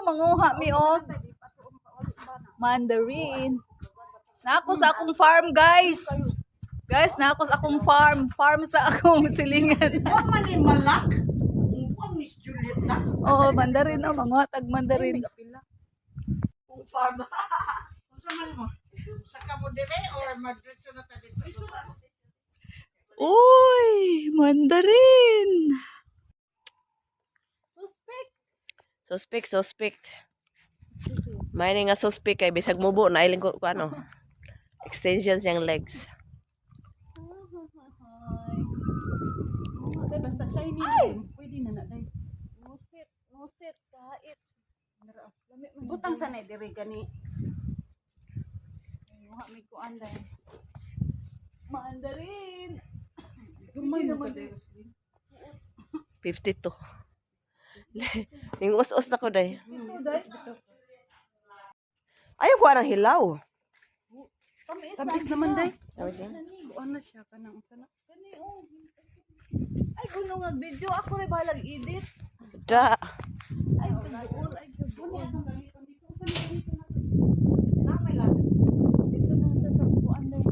manguha mi og mandarin. Nako sa akong farm, guys. Guys, nako sa akong farm. Farm sa akong silingan. Wa man ni malak. Wa Miss Juliet na. Oo, mandarin o. Manguha tag mandarin. Kung farm. Unsa man mo? Sa kamo dire or madretso na ta dito? Uy, mandarin. Suspect. May nga suspect kay bisag mubo na iling ko ano. Extensions yang legs. Day basta shiny na. Pwede na day. Musit, kahit. Butang sa na dire gani. Manguha mi ko anday. Mandarin. Gamay na ka day. 52. Ning us-us na ko day. Ayaw ko anang hilaw. Tamis naman day. Tamis yan? Ano siya kanang usa na? Kani oh. Ay kuno nga video ako ray balag edit. Da. Ay kuno ay kuno. Dito na sa kuan day.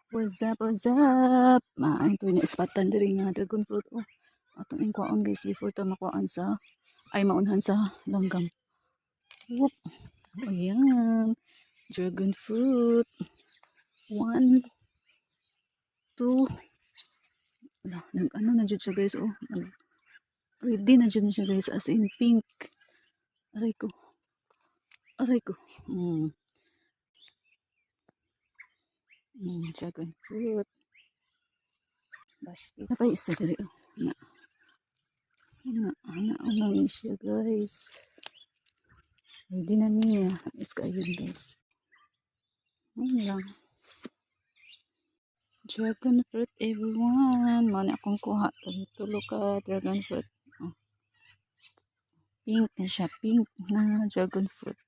What's up? Maay to ni ispatan diri nga dragon fruit oh. Atong ingkuan guys before ta makuan sa ay maunhan sa langgam. Whoop. Ayan. Dragon fruit. 1 2 wala, nag-ano na dyan siya guys oh. Ready na dyan siya guys as in pink. Aray ko. Dragon fruit. Basket. Napay isa dali oh. Ano siya guys. Ready na niya. Is kayo guys. Ano lang. Dragon fruit everyone. Muna akong kuha. Tulo ka dragon fruit. Oh. Pink na siya. Pink na dragon fruit.